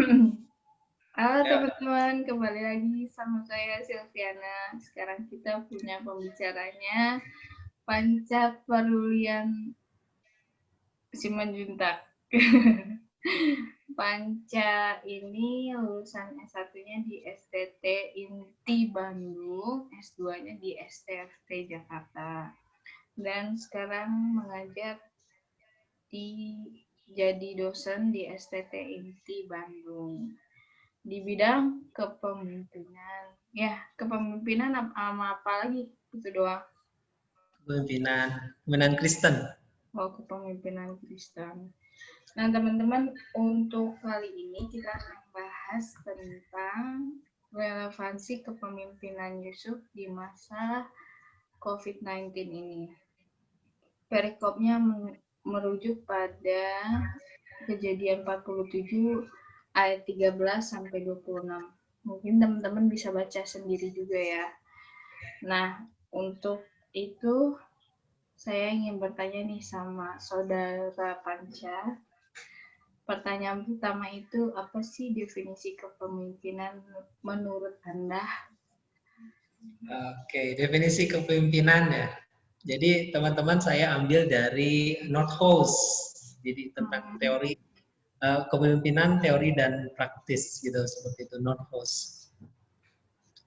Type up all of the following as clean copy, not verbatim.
Halo Ya, teman-teman, kembali lagi sama saya Silviana. Sekarang kita punya pembicaranya Panca Parulian Simanjuntak. Panca ini lulusan S1-nya di STT Inti Bandung, S2-nya di STFT Jakarta. Dan sekarang mengajar jadi dosen di STT Inti Bandung di bidang kepemimpinan. Ya, kepemimpinan sama apa lagi? Itu doang. kepemimpinan Kristen. Oh, kepemimpinan Kristen. Nah, teman-teman, untuk kali ini kita akan bahas tentang relevansi kepemimpinan Yusuf di masa COVID-19 ini. Perikopnya merujuk pada kejadian 47 ayat 13 sampai 26. Mungkin teman-teman bisa baca sendiri juga ya. Nah, untuk itu saya ingin bertanya nih sama Saudara Panca. Pertanyaan pertama itu, apa sih definisi kepemimpinan menurut Anda? Oke, definisi kepemimpinan ya. Jadi teman-teman saya ambil dari Nordhaus. Jadi tentang teori kepemimpinan, teori dan praktis gitu seperti itu Nordhaus.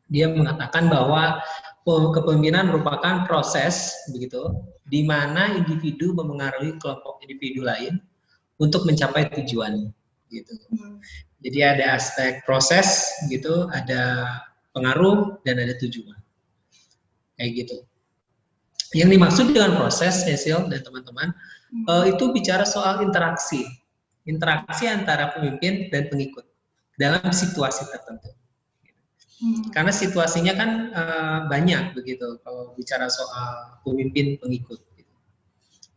Dia mengatakan bahwa kepemimpinan merupakan proses begitu di mana individu memengaruhi kelompok individu lain untuk mencapai tujuan gitu. Jadi ada aspek proses gitu, ada pengaruh dan ada tujuan. Kayak gitu. Yang dimaksud dengan proses, Cecil dan teman-teman, itu bicara soal interaksi. Interaksi antara pemimpin dan pengikut dalam situasi tertentu. Karena situasinya kan banyak begitu kalau bicara soal pemimpin pengikut.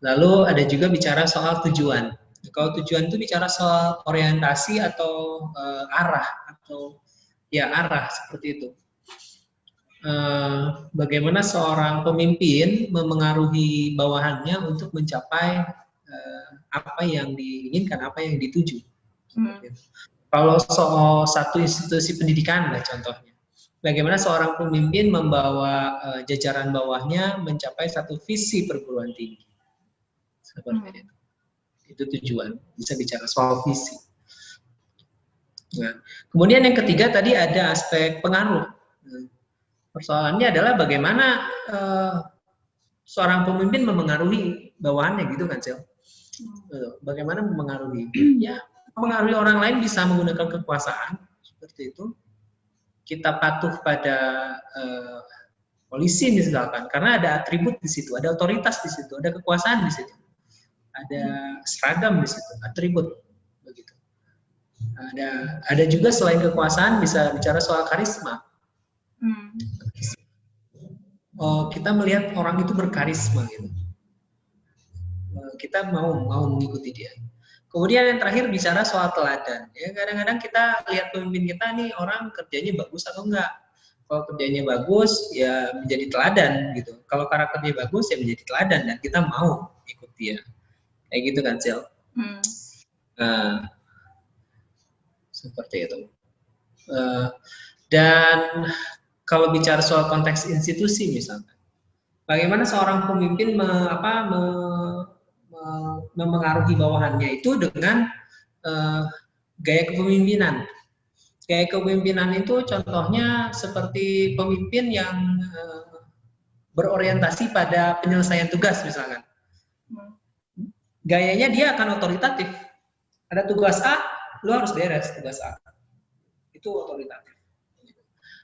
Lalu ada juga bicara soal tujuan. Kalau tujuan itu bicara soal orientasi atau arah atau ya arah seperti itu. Bagaimana seorang pemimpin memengaruhi bawahannya untuk mencapai apa yang diinginkan, apa yang dituju. Kalau soal satu institusi pendidikan lah contohnya, bagaimana seorang pemimpin membawa jajaran bawahnya mencapai satu visi perguruan tinggi, seperti itu. Itu tujuan. Bisa bicara soal visi. Nah, kemudian yang ketiga tadi ada aspek pengaruh. Persoalannya adalah bagaimana seorang pemimpin memengaruhi bawahannya gitu kan, Cel? Bagaimana memengaruhi? Ya, memengaruhi orang lain bisa menggunakan kekuasaan seperti itu. Kita patuh pada polisi misalkan, karena ada atribut di situ, ada otoritas di situ, ada kekuasaan di situ, ada seragam di situ, atribut begitu. Ada juga selain kekuasaan bisa bicara soal karisma. Kita melihat orang itu berkarisma gitu. Kita mau mengikuti dia. Kemudian yang terakhir bicara soal teladan. Ya, kadang-kadang kita lihat pemimpin kita nih orang kerjanya bagus atau enggak. Kalau kerjanya bagus ya menjadi teladan gitu. Kalau karakternya bagus ya menjadi teladan dan kita mau ikut dia. Kayak gitu kan, Cel? Seperti itu. Dan kalau bicara soal konteks institusi misalnya, bagaimana seorang pemimpin memengaruhi bawahannya itu dengan gaya kepemimpinan. Gaya kepemimpinan itu contohnya seperti pemimpin yang berorientasi pada penyelesaian tugas misalkan. Gayanya dia akan otoritatif. Ada tugas A, lu harus beres tugas A. Itu otoritatif.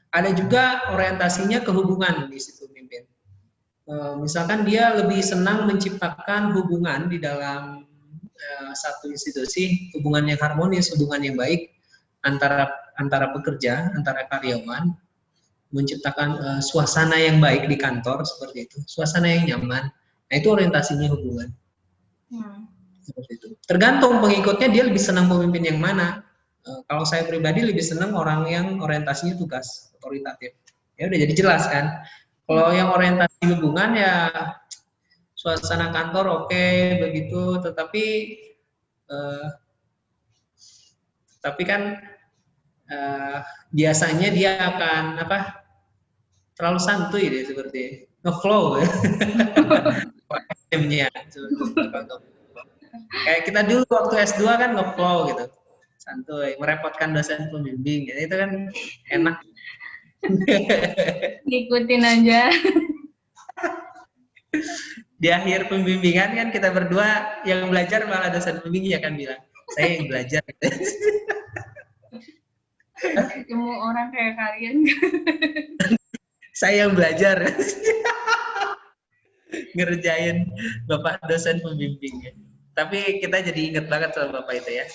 Ada juga orientasinya ke hubungan di situ pemimpin. Misalkan dia lebih senang menciptakan hubungan di dalam satu institusi, hubungan yang harmonis, hubungan yang baik antara pekerja, antara karyawan, menciptakan suasana yang baik di kantor seperti itu, suasana yang nyaman. Nah itu orientasinya hubungan. Seperti itu. Tergantung pengikutnya dia lebih senang pemimpin yang mana. Kalau saya pribadi lebih senang orang yang orientasinya tugas, otoritatif. Ya udah jadi jelas kan. Kalau yang orientasi hubungan ya suasana kantor oke, begitu, tetapi Tapi kan biasanya dia akan terlalu santuy deh seperti ngeflow ya. Kayak kita dulu waktu S2 kan ngeflow gitu, santuy, merepotkan dosen pembimbing, jadi itu kan enak. Ngikutin aja. Di akhir pembimbingan kan kita berdua yang belajar, malah dosen pembimbing akan bilang, saya yang belajar. Ketemu orang kayak kalian. Saya yang belajar. Ngerjain bapak dosen pembimbingnya. Tapi kita jadi inget banget sama bapak itu ya.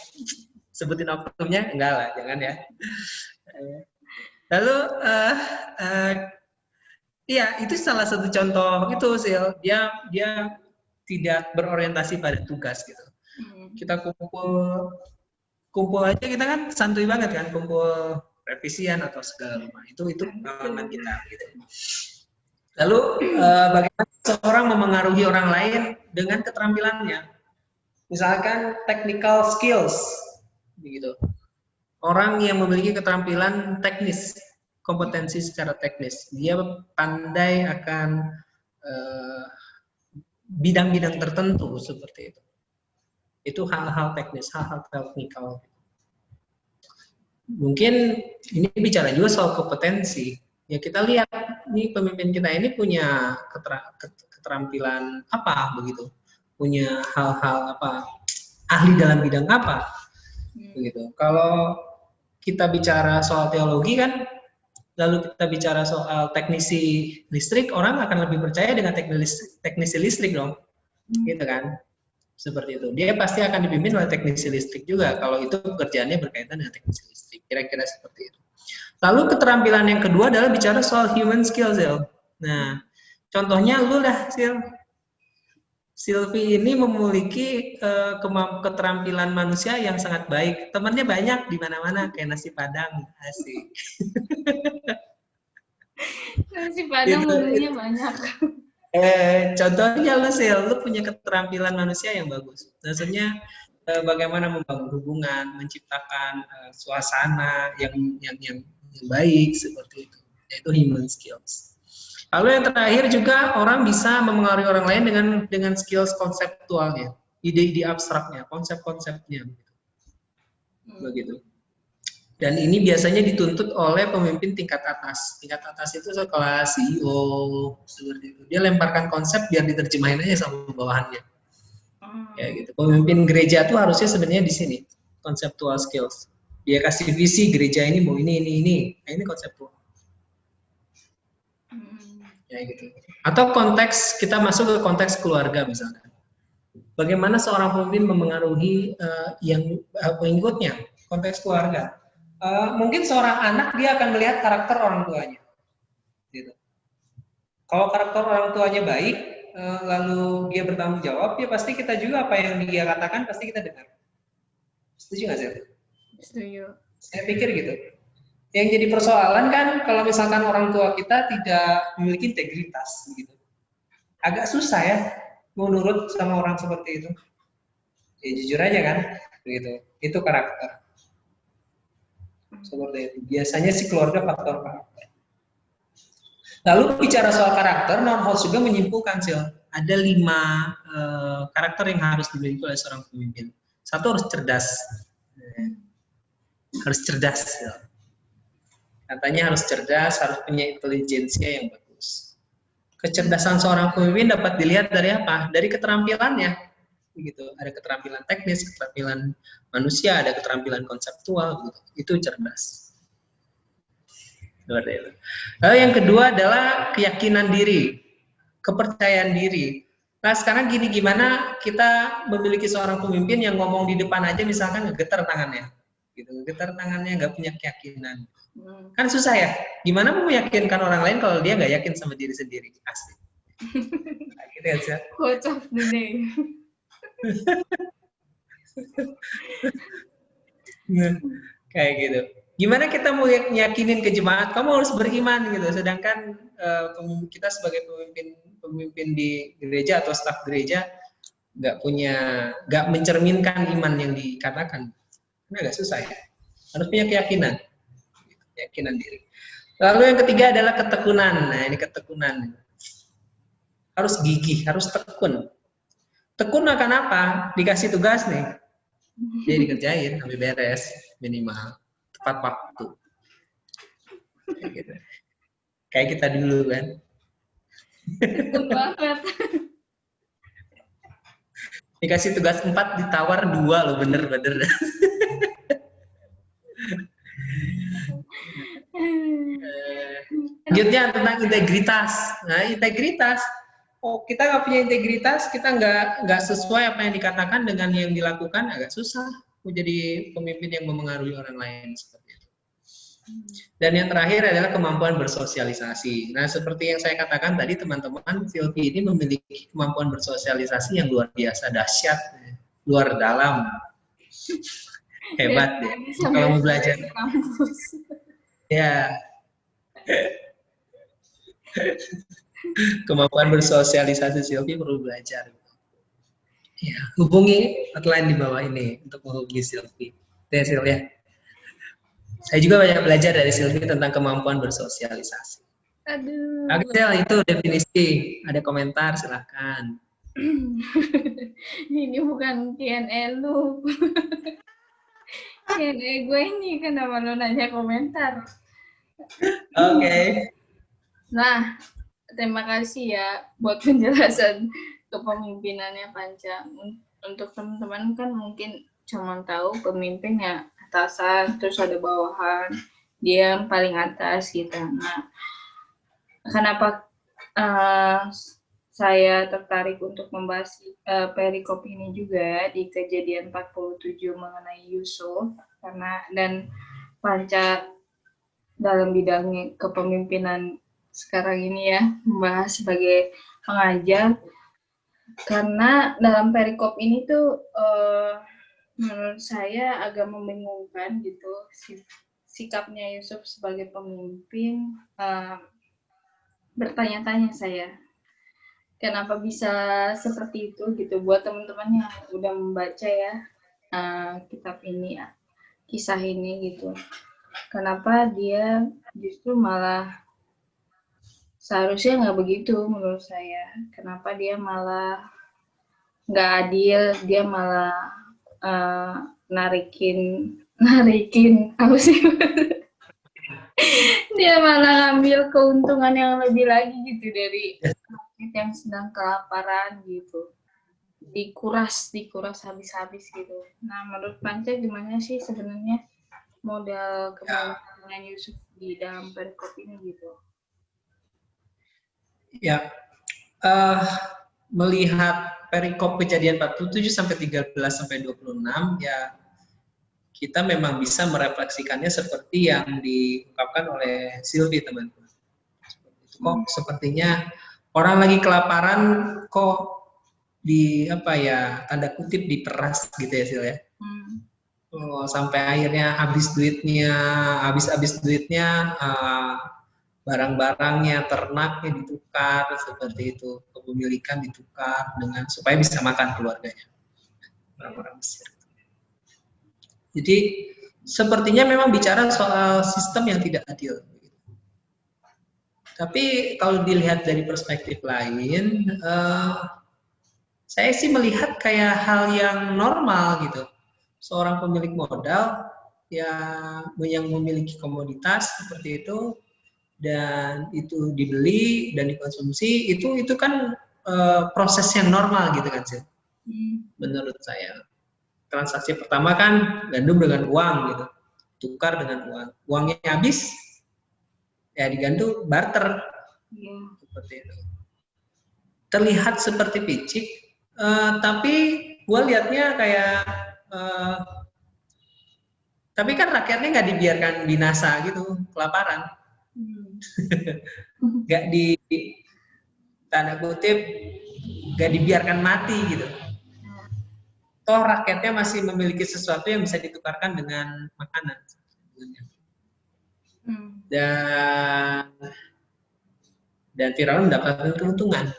Sebutin oknumnya? Enggak lah, jangan ya. Lalu, iya, itu salah satu contoh itu, Sil. Dia tidak berorientasi pada tugas gitu. Kita kumpul aja, kita kan santuy banget kan, kumpul revisian atau segala macam. Itu pengalaman kita gitu. Lalu bagaimana seorang memengaruhi orang lain dengan keterampilannya? Misalkan technical skills, begitu. Orang yang memiliki keterampilan teknis, kompetensi secara teknis, dia pandai akan bidang-bidang tertentu seperti itu. Itu hal-hal teknis, hal-hal teknikal. Mungkin ini bicara juga soal kompetensi. Ya kita lihat nih pemimpin kita ini punya keterampilan apa begitu, punya hal-hal apa, ahli dalam bidang apa begitu. Kalau kita bicara soal teologi kan, lalu kita bicara soal teknisi listrik, orang akan lebih percaya dengan teknisi listrik dong, gitu kan, seperti itu. Dia pasti akan dipimpin oleh teknisi listrik juga kalau itu pekerjaannya berkaitan dengan teknisi listrik, kira-kira seperti itu. Lalu keterampilan yang kedua adalah bicara soal human skills, Sil. Nah, contohnya lu dah, Sil. Silvi ini memiliki keterampilan manusia yang sangat baik. Temannya banyak di mana-mana, kayak nasi padang, asik. Nasi padang menunya banyak. Contohnya lu, Sil, lu punya keterampilan manusia yang bagus. Maksudnya bagaimana membangun hubungan, menciptakan suasana yang baik seperti itu, yaitu human skills. Lalu yang terakhir juga orang bisa memengaruhi orang lain dengan skills konseptualnya, ide-ide abstraknya, konsep-konsepnya, begitu. Dan ini biasanya dituntut oleh pemimpin tingkat atas. Tingkat atas itu sekelas CEO seperti itu. Dia lemparkan konsep biar diterjemahin aja sama bawahannya. Ya gitu. Pemimpin gereja itu harusnya sebenarnya di sini, conceptual skills. Dia kasih visi gereja ini mau ini. Nah, ini konseptual. Ya gitu. Atau konteks, kita masuk ke konteks keluarga misalkan. Bagaimana seorang pemimpin memengaruhi pengikutnya, konteks keluarga. Mungkin seorang anak dia akan melihat karakter orang tuanya. Gitu. Kalau karakter orang tuanya baik, lalu dia bertanggung jawab, ya pasti kita juga apa yang dia katakan pasti kita dengar. Setuju nggak sih? Setuju. Saya pikir gitu. Yang jadi persoalan kan kalau misalkan orang tua kita tidak memiliki integritas, gitu. Agak susah ya mau nurut sama orang seperti itu. Ya jujur aja kan, begitu. Itu karakter. Seperti itu. Biasanya sih keluarga faktor karakter. Lalu bicara soal karakter, Norhaus juga menyimpulkan, Sil, ada 5 karakter yang harus dimiliki oleh seorang pemimpin. Satu, harus cerdas. Harus cerdas, Sil. Katanya harus cerdas, harus punya intelijensia yang bagus. Kecerdasan seorang pemimpin dapat dilihat dari apa? Dari keterampilannya. Begitu. Ada keterampilan teknis, keterampilan manusia, ada keterampilan konseptual, gitu. Itu cerdas. Seperti itu. Lalu yang kedua adalah keyakinan diri, kepercayaan diri. Nah sekarang gini, gimana kita memiliki seorang pemimpin yang ngomong di depan aja misalkan ngegetar tangannya, gitu, ngegetar tangannya, nggak punya keyakinan, kan susah ya. Gimana mau meyakinkan orang lain kalau dia nggak yakin sama diri sendiri? Asli. Nah, gitu aja. Quote of the day. Kayak gitu. Gimana kita mau yakinin ke jemaat, kamu harus beriman gitu. Sedangkan kita sebagai pemimpin di gereja atau staf gereja nggak mencerminkan iman yang dikatakan. Ini agak susah ya. Harus punya keyakinan diri. Lalu yang ketiga adalah ketekunan. Nah, ini ketekunan. Harus gigih, harus tekun. Tekun akan apa? Dikasih tugas nih, jadi dikerjain sampai beres minimal, tepat waktu. Kayak gitu. Kayak kita dulu kan. Betul banget. Dikasih tugas 4, ditawar 2 loh, bener-bener. Selanjutnya tentang integritas. Nah, integritas. Oh, kita nggak punya integritas, kita nggak sesuai apa yang dikatakan dengan yang dilakukan, agak susah menjadi pemimpin yang memengaruhi orang lain seperti itu. Dan yang terakhir adalah kemampuan bersosialisasi. Nah, seperti yang saya katakan tadi, teman-teman, Sylvie ini memiliki kemampuan bersosialisasi yang luar biasa, dahsyat, luar dalam, hebat ya. Kalau mau belajar, ya. Kemampuan bersosialisasi Sylvie perlu belajar. Ya, hubungi hotline di bawah ini untuk menghubungi Sylvie. Ya, Sylvia. Saya juga banyak belajar dari Sylvie tentang kemampuan bersosialisasi. Aduh. Axel, itu definisi. Ada komentar, silahkan. Ini bukan Q&A lu. Q&A gue ini, kenapa lu nanya komentar? Oke. Nah, terima kasih ya buat penjelasan kepemimpinannya Panca. Untuk teman-teman kan mungkin cuma tahu pemimpinnya atasan, terus ada bawahan, dia yang paling atas gitu. Nah, kenapa saya tertarik untuk membahas perikop ini juga di kejadian 47 mengenai Yusuf, karena dan Panca dalam bidang kepemimpinan sekarang ini ya, membahas sebagai pengajar, karena dalam perikop ini tuh menurut saya agak membingungkan gitu sikapnya Yusuf sebagai pemimpin. Bertanya-tanya saya, kenapa bisa seperti itu gitu. Buat teman-teman yang udah membaca ya kitab ini ya, kisah ini gitu, kenapa dia justru malah seharusnya nggak begitu menurut saya. Kenapa dia malah nggak adil, dia malah narikin apa sih? Dia malah ngambil keuntungan yang lebih lagi gitu dari rakyat yang sedang kelaparan gitu. Dikuras habis-habis gitu. Nah, menurut Panca gimana sih sebenarnya modal kepemimpinan Yusuf di dalam perikop ini gitu? Ya, melihat perikop kejadian 47 sampai 13 sampai 26 ya, kita memang bisa merefleksikannya seperti yang diungkapkan oleh Sylvie, teman-teman. Kok sepertinya orang lagi kelaparan kok di apa ya, tanda kutip diperas gitu ya, Sil ya. Oh, sampai akhirnya habis duitnya, barang-barangnya, ternaknya ditukar seperti itu, kepemilikan ditukar dengan supaya bisa makan keluarganya, orang-orang Mesir. Jadi sepertinya memang bicara soal sistem yang tidak adil. Tapi kalau dilihat dari perspektif lain, saya sih melihat kayak hal yang normal gitu. Seorang pemilik modal yang memiliki komoditas seperti itu dan itu dibeli dan dikonsumsi, itu kan proses yang normal gitu kan sih. Menurut saya. Transaksi pertama kan gandum dengan uang gitu. Tukar dengan uang. Uangnya habis, ya digantung barter. Seperti itu. Terlihat seperti picik, tapi gue lihatnya kayak tapi kan rakyatnya nggak dibiarkan binasa gitu, kelaparan. Nggak di tanda kutip nggak dibiarkan mati gitu. Toh rakyatnya masih memiliki sesuatu yang bisa ditukarkan dengan makanan. Dan Firaun mendapatkan keuntungan.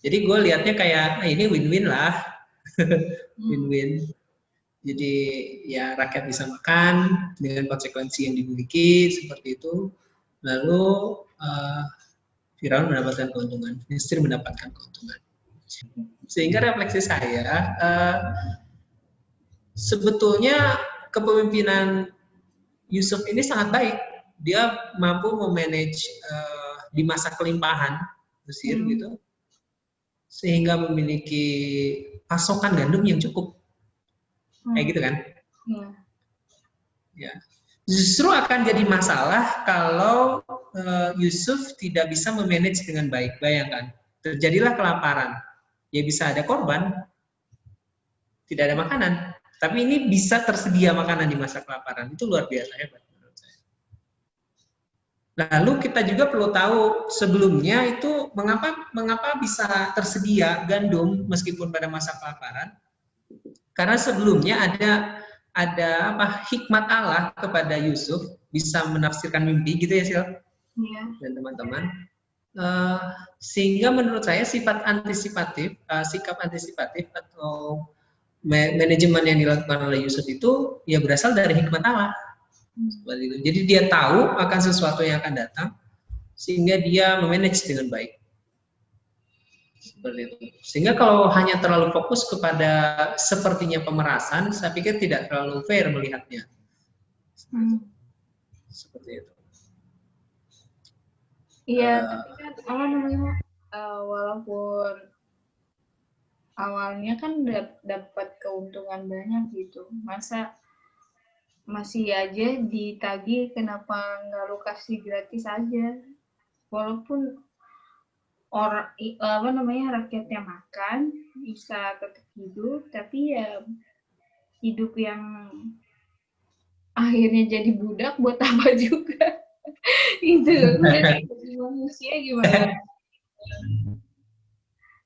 Jadi gue lihatnya kayak ini win-win lah, win-win. Jadi ya rakyat bisa makan dengan konsekuensi yang dimiliki seperti itu. Lalu Firaun mendapatkan keuntungan, Mesir mendapatkan keuntungan. Sehingga refleksi saya, sebetulnya kepemimpinan Yusuf ini sangat baik. Dia mampu memanage di masa kelimpahan Mesir gitu, sehingga memiliki pasokan gandum yang cukup. Kayak gitu kan? Ya. Justru akan jadi masalah kalau Yusuf tidak bisa memanage dengan baik. Bayangkan, terjadilah kelaparan. Ya bisa ada korban, tidak ada makanan. Tapi ini bisa tersedia makanan di masa kelaparan. Itu luar biasa hebat menurut saya. Lalu kita juga perlu tahu sebelumnya itu mengapa bisa tersedia gandum meskipun pada masa kelaparan. Karena sebelumnya ada hikmat Allah kepada Yusuf bisa menafsirkan mimpi gitu ya Sil dan teman-teman. Sehingga menurut saya sikap antisipatif atau manajemen yang dilakukan oleh Yusuf itu ya berasal dari hikmat Allah. Jadi dia tahu akan sesuatu yang akan datang sehingga dia memanage dengan baik. Seperti itu. Sehingga kalau hanya terlalu fokus kepada sepertinya pemerasan, saya pikir tidak terlalu fair melihatnya. Seperti itu. Iya, tapi kan walaupun awalnya kan dapat keuntungan banyak gitu, masa masih aja ditagih, kenapa nggak lu kasih gratis aja? Walaupun rakyatnya makan bisa tetap hidup, tapi ya hidup yang akhirnya jadi budak buat apa juga. Itu manusia gimana?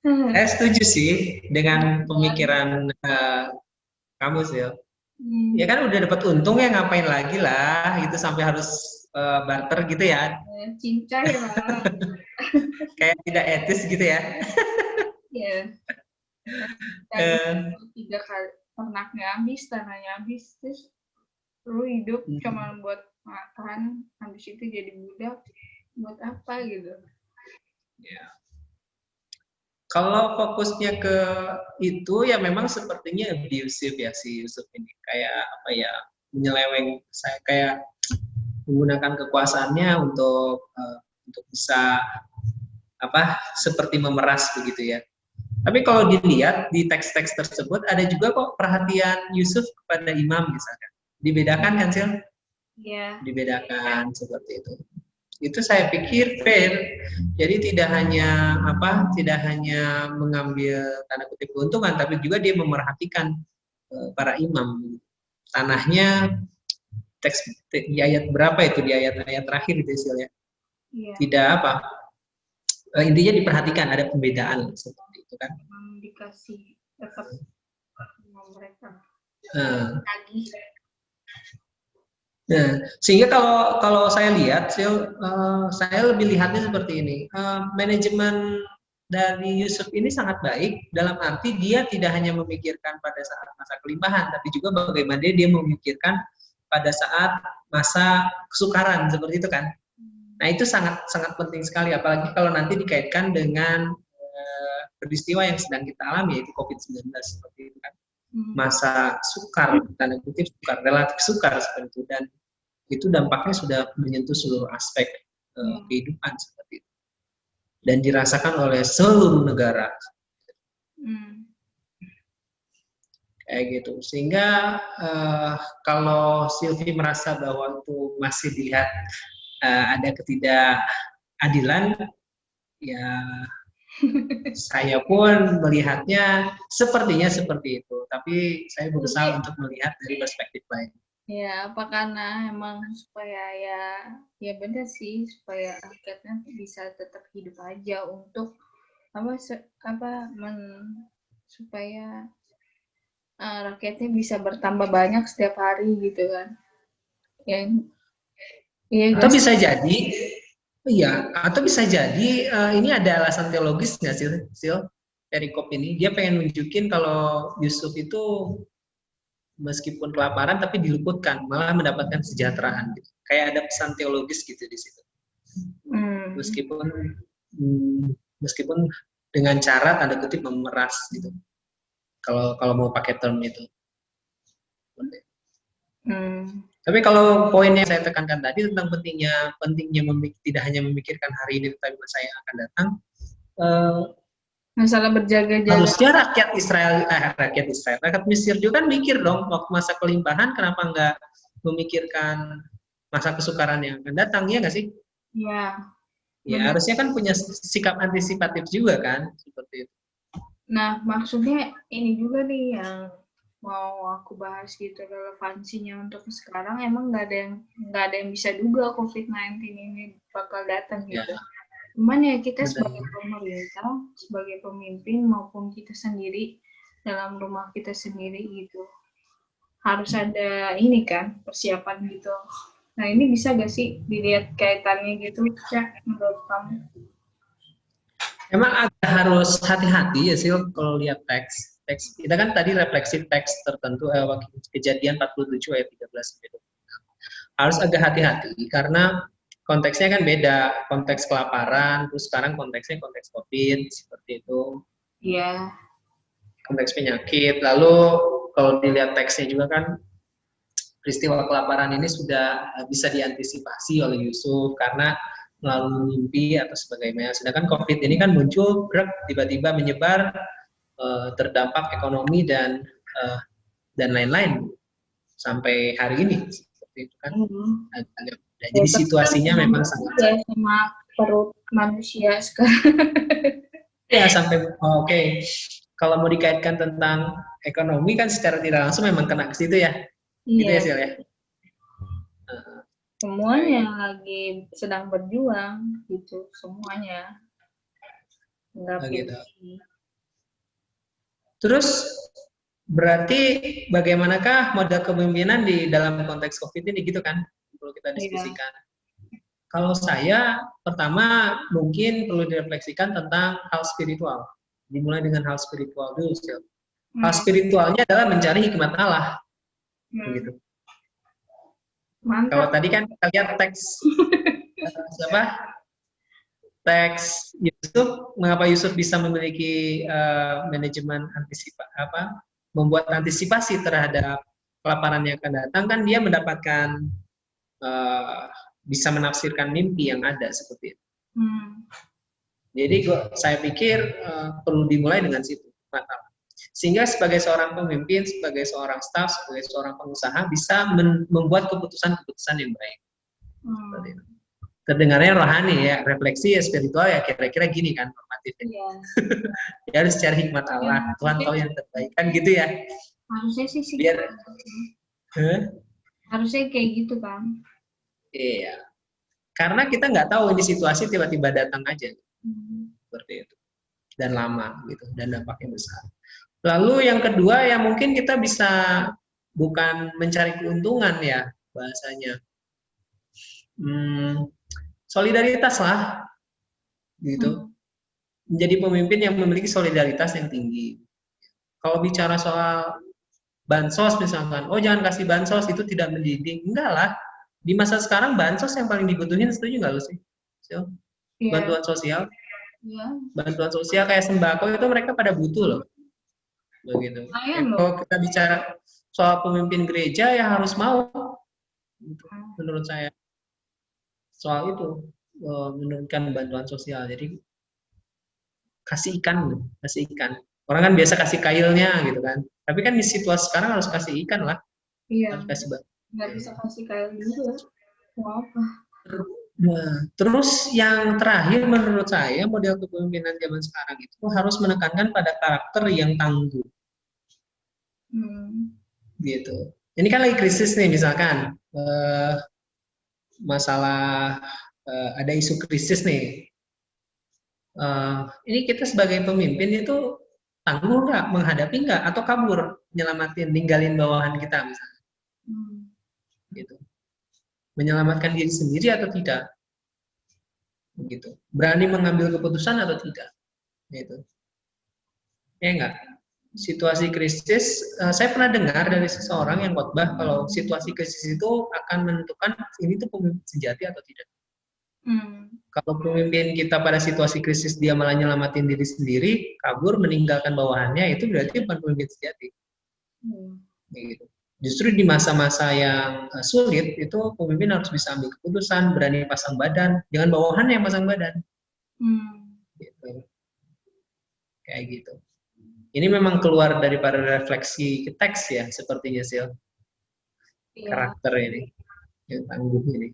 Saya setuju sih dengan pemikiran kamu sih. Ya kan udah dapat untung ya, ngapain lagi lah itu sampai harus barter gitu ya. Cincai lah. Kayak tidak etis gitu ya. Iya. 3 kali ternaknya habis, tanahnya habis, terus lu hidup cuma buat makan, habis itu jadi budak buat apa gitu. Ya. Kalau fokusnya ke itu ya memang sepertinya abusive ya si Yusuf ini, kayak menyeleweng, saya kayak menggunakan kekuasaannya untuk bisa seperti memeras begitu ya. Tapi kalau dilihat di teks-teks tersebut ada juga kok perhatian Yusuf kepada imam misalkan. Dibedakan kan Sil? Iya. Dibedakan seperti itu. Itu saya pikir fair. Jadi tidak hanya mengambil tanda kutip keuntungan, tapi juga dia memerhatikan para imam. Tanahnya di ayat berapa itu, di ayat terakhir itu Sil ya? Iya. Tidak intinya diperhatikan, ada pembedaan seperti itu kan. Memang dikasih tetap sama mereka. Nah, sehingga kalau saya lihat, saya lebih lihatnya seperti ini. Manajemen dari Yusuf ini sangat baik, dalam arti dia tidak hanya memikirkan pada saat masa kelimpahan, tapi juga bagaimana dia memikirkan pada saat masa kesukaran, seperti itu kan. Nah, itu sangat penting sekali, apalagi kalau nanti dikaitkan dengan peristiwa yang sedang kita alami, yaitu COVID-19 seperti itu kan. Masa sukar, tanda kutip sukar, relatif sukar seperti itu, dan itu dampaknya sudah menyentuh seluruh aspek kehidupan seperti itu, dan dirasakan oleh seluruh negara. Kayak gitu. Sehingga kalau Sylvie merasa bahwa itu masih dilihat ada ketidakadilan, ya saya pun melihatnya sepertinya seperti itu. Tapi saya berusaha untuk melihat dari perspektif lain. Ya, apa karena emang supaya ya benar sih, supaya rakyatnya bisa tetap hidup aja, untuk supaya rakyatnya bisa bertambah banyak setiap hari gitu kan. Atau bisa jadi, atau bisa jadi ini ada alasan teologis nggak sih, Sil? Perikop ini dia pengen nunjukin kalau Yusuf itu meskipun kelaparan tapi diluputkan, malah mendapatkan kesejahteraan. Gitu. Kayak ada pesan teologis gitu di situ. Meskipun meskipun dengan cara tanda kutip memeras gitu. Kalau mau pakai term itu. Tapi kalau poin yang saya tekankan tadi tentang pentingnya tidak hanya memikirkan hari ini tetapi masa yang akan datang, masalah berjaga-jaga. Harusnya rakyat Mesir juga kan mikir dong waktu masa kelimpahan kenapa nggak memikirkan masa kesukaran yang akan datang, ya nggak sih? Iya. Ya harusnya kan punya sikap antisipatif juga kan seperti itu. Nah maksudnya ini juga nih yang mau aku bahas gitu, relevansinya untuk sekarang emang nggak ada yang bisa duga COVID-19 ini bakal datang gitu. Ya. Cuman ya kita sebagai pemerintah, sebagai pemimpin maupun kita sendiri dalam rumah kita sendiri gitu harus ada ini kan persiapan gitu. Nah ini bisa gak sih dilihat kaitannya gitu, Cak, menurut kamu? Emang agak harus hati-hati ya sih kalau lihat teks kita kan tadi refleksi teks tertentu kejadian 47 ayat 13 harus agak hati-hati karena konteksnya kan beda, konteks kelaparan, terus sekarang konteksnya konteks COVID seperti itu. Iya. Konteks penyakit. Lalu kalau dilihat teksnya juga kan peristiwa kelaparan ini sudah bisa diantisipasi oleh Yusuf karena melalui mimpi atau sebagainya. Sedangkan COVID ini kan muncul, tiba-tiba menyebar, terdampak ekonomi dan lain-lain sampai hari ini seperti itu kan. Jadi situasinya memang sangat sama perut manusia sekarang. Ya sampai oke. Kalau mau dikaitkan tentang ekonomi kan secara tidak langsung memang kena ke situ ya. Gitu ya Sil ya. Semuanya lagi sedang berjuang gitu, semuanya. Enggak gitu. Terus berarti bagaimanakah model kepemimpinan di dalam konteks COVID ini gitu kan? Perlu kita diskusikan. Kalau saya pertama mungkin perlu direfleksikan tentang hal spiritual. Dimulai dengan hal spiritual dulu. Hal spiritualnya adalah mencari hikmat Allah. Begitu. Kalau tadi kan kita lihat teks teks Yusuf, mengapa Yusuf bisa memiliki manajemen membuat antisipasi terhadap kelaparan yang akan datang, kan dia mendapatkan bisa menafsirkan mimpi yang ada seperti itu. Jadi saya pikir perlu dimulai dengan situ. Sehingga sebagai seorang pemimpin, sebagai seorang staf, sebagai seorang pengusaha bisa membuat keputusan-keputusan yang baik. Terdengarnya rohani ya, refleksi ya spiritual ya kira-kira gini kan normatifnya. Ya harus cari hikmat Allah, Tuhan tahu yang terbaik kan gitu ya. Harusnya sih biar harusnya kayak gitu kan. Iya. Karena kita nggak tahu ini situasi tiba-tiba datang aja. Seperti itu. Dan lama gitu dan dampaknya besar. Lalu yang kedua ya mungkin kita bisa bukan mencari keuntungan ya bahasanya. Solidaritas lah gitu. Menjadi pemimpin yang memiliki solidaritas yang tinggi. Kalau bicara soal bansos misalkan, oh jangan kasih bansos itu tidak mendidik. Enggak lah. Di masa sekarang bansos yang paling dibutuhin, setuju nggak lu sih? Bantuan sosial. Bantuan sosial kayak sembako itu mereka pada butuh loh. Begitu. Kalau kita bicara soal pemimpin gereja ya harus mau. Menurut saya. Soal itu menurunkan bantuan sosial. Jadi kasih ikan. Orang kan biasa kasih kailnya gitu kan. Tapi kan di situasi sekarang harus kasih ikan lah. Iya. Harus kasih nggak bisa kasih kail juga. Mau apa? Nah, terus yang terakhir menurut saya model kepemimpinan zaman sekarang itu harus menekankan pada karakter yang tangguh. Gitu. Ini kan lagi krisis nih misalkan masalah ada isu krisis nih. Ini kita sebagai pemimpin itu tangguh nggak, menghadapi nggak, atau kabur, nyelamatin, ninggalin bawahan kita misalnya. Gitu. Menyelamatkan diri sendiri atau tidak, begitu. Berani mengambil keputusan atau tidak, gitu. Ya enggak. Situasi krisis, saya pernah dengar dari seseorang yang khotbah kalau situasi krisis itu akan menentukan ini tuh pemimpin sejati atau tidak. Kalau pemimpin kita pada situasi krisis dia malah nyelamatin diri sendiri, kabur, meninggalkan bawahannya, itu berarti bukan pemimpin sejati. Gitu. Justru di masa-masa yang sulit, itu pemimpin harus bisa ambil keputusan, berani pasang badan, jangan bawahan yang pasang badan. Gitu. Kayak gitu. Ini memang keluar daripada refleksi ke teks ya, sepertinya Sil. Karakter ini, yang tangguh ini.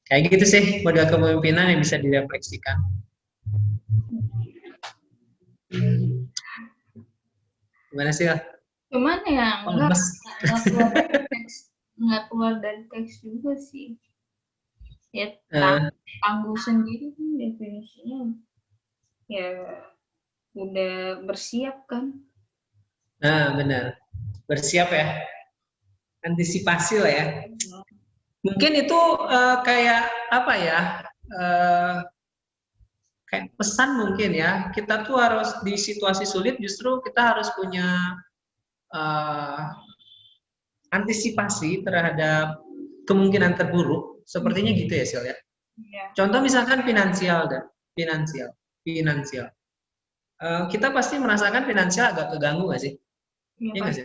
Kayak gitu sih model kepemimpinan yang bisa direfleksikan. Gimana sih? Cuman ya nggak keluar dari teks juga sih. Ya tangguh sendiri kan definisinya ya udah bersiap kan. Nah benar, bersiap ya, antisipasi lah ya. Mungkin itu kayak apa ya, kayak pesan mungkin ya, kita tuh harus di situasi sulit justru kita harus punya antisipasi terhadap kemungkinan terburuk, sepertinya gitu ya Sil ya. Contoh misalkan finansial. Kita pasti merasakan finansial agak keganggu nggak sih? Iya nggak sih?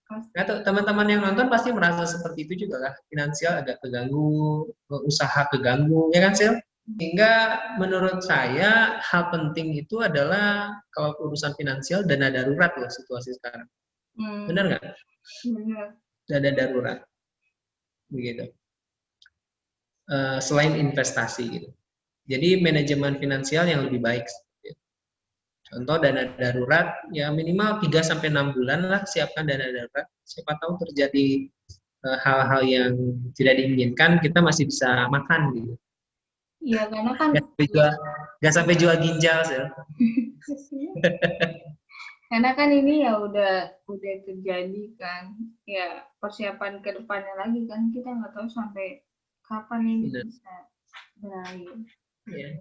Nah, teman-teman yang nonton pasti merasa seperti itu juga lah. Finansial agak keganggu, usaha keganggu, ya kan Sil? Sehingga menurut saya hal penting itu adalah kalau urusan finansial dana darurat loh situasi sekarang. Benar nggak? Benar. Dana darurat, begitu. Selain investasi gitu. Jadi manajemen finansial yang lebih baik. Contoh dana darurat ya minimal 3-6 bulan lah siapkan dana darurat. Siapa tahu terjadi hal-hal yang tidak diinginkan, kita masih bisa makan gitu. Iya, karena kan nggak sampai jual ginjal sih. Karena kan ini ya udah terjadi kan, ya persiapan ke depannya lagi kan, kita nggak tahu sampai kapan ini bisa berakhir. Iya.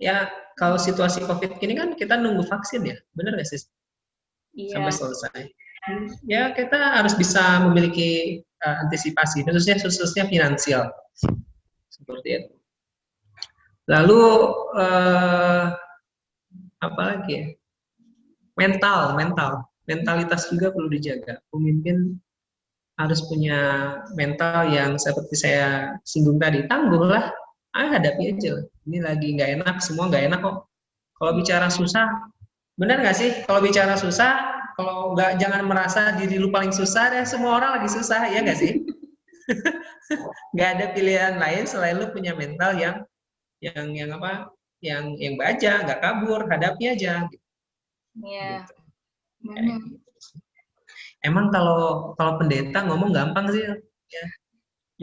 Ya, kalau situasi COVID ini kan kita nunggu vaksin ya, benar nggak sih? Iya. Sampai selesai. Ya, kita harus bisa memiliki antisipasi, khususnya finansial. Seperti itu. Lalu, apa lagi ya? Mentalitas juga perlu dijaga. Pemimpin harus punya mental yang seperti saya singgung tadi, tangguh lah. Hadapi aja. Ini lagi nggak enak, semua nggak enak kok. Kalau bicara susah, benar nggak sih? Kalau bicara susah, kalau nggak jangan merasa diri lu paling susah deh. Semua orang lagi susah, ya nggak sih? Nggak ada pilihan lain selain lu punya mental yang apa? Yang baja, nggak kabur, hadapi aja. Iya. Gitu. Emang kalau pendeta ngomong gampang sih, ya.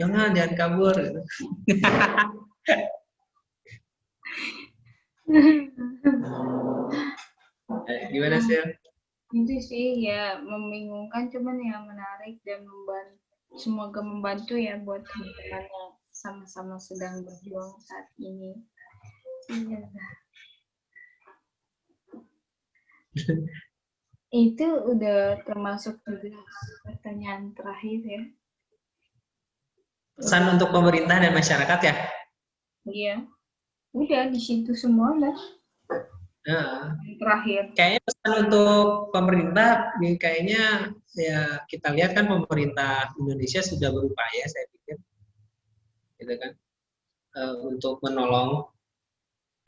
Jangan kabur. Gitu. Gimana sih? Itu sih ya membingungkan, cuman yang menarik dan semoga membantu ya buat teman-teman yang sama-sama sedang berjuang saat ini. Iya. Itu udah termasuk juga pertanyaan terakhir ya. Pesan untuk pemerintah dan masyarakat ya? Iya. Udah di situ semua lah. Terakhir. Kayaknya pesan untuk pemerintah, kayaknya ya kita lihat kan pemerintah Indonesia sudah berupaya, saya pikir, gitu kan, untuk menolong.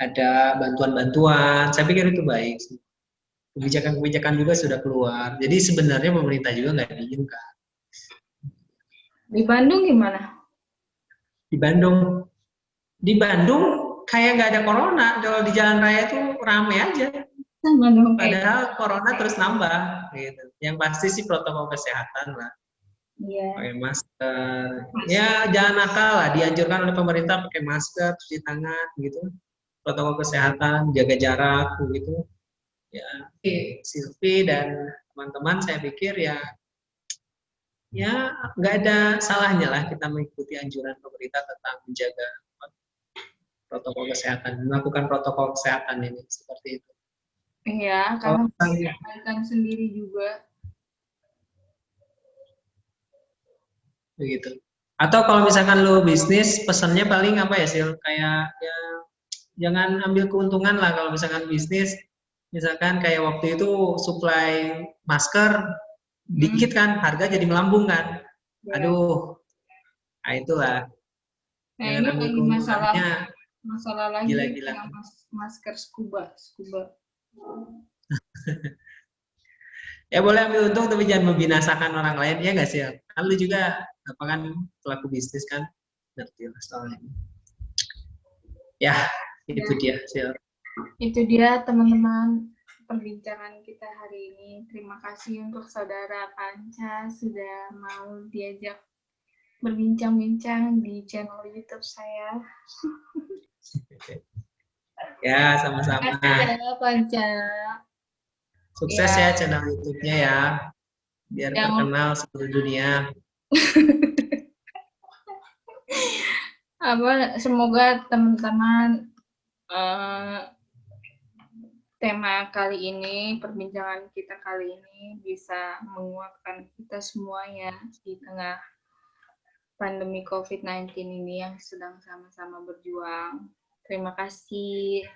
Ada bantuan-bantuan, saya pikir itu baik. Kebijakan-kebijakan juga sudah keluar. Jadi sebenarnya pemerintah juga nggak diinginkan. Di Bandung gimana? Di Bandung kayak nggak ada corona. Kalau di jalan raya itu rame aja. Padahal corona terus nambah. Gitu. Yang pasti sih protokol kesehatan lah. Iya. Pakai masker. Ya jangan nakal lah. Dianjurkan oleh pemerintah pakai masker, cuci tangan, gitu. Protokol kesehatan, jaga jarak, gitu. Ya, Silvi dan teman-teman saya pikir ya nggak ada salahnya lah kita mengikuti anjuran pemerintah tentang menjaga protokol kesehatan, melakukan protokol kesehatan ini seperti itu. Iya, Kalau karena kebaikan sendiri juga. Begitu. Atau kalau misalkan lo bisnis, pesannya paling apa ya, Sil? Kayak ya jangan ambil keuntungan lah kalau misalkan bisnis. Misalkan kayak waktu itu supply masker dikit kan, harga jadi melambung kan. Ya. Aduh, nah itulah. Nah, Jangan ini ambil lagi keuntungannya masalah lagi gila-gila. yang masker scuba. Ya boleh ambil untung tapi jangan membinasakan orang lain, ya nggak sih? Kan lu juga apa kan pelaku bisnis kan, ngerti lah soalnya. Ya, itu dia, Sil. Itu dia teman-teman perbincangan kita hari ini. Terima kasih untuk saudara Panca sudah mau diajak berbincang-bincang di channel YouTube saya. Ya, sama-sama. Ya, Panca. Sukses ya channel YouTube-nya ya, biar terkenal seluruh dunia. Semoga teman-teman tema kali ini, perbincangan kita kali ini bisa menguatkan kita semuanya di tengah pandemi COVID-19 ini yang sedang sama-sama berjuang. Terima kasih.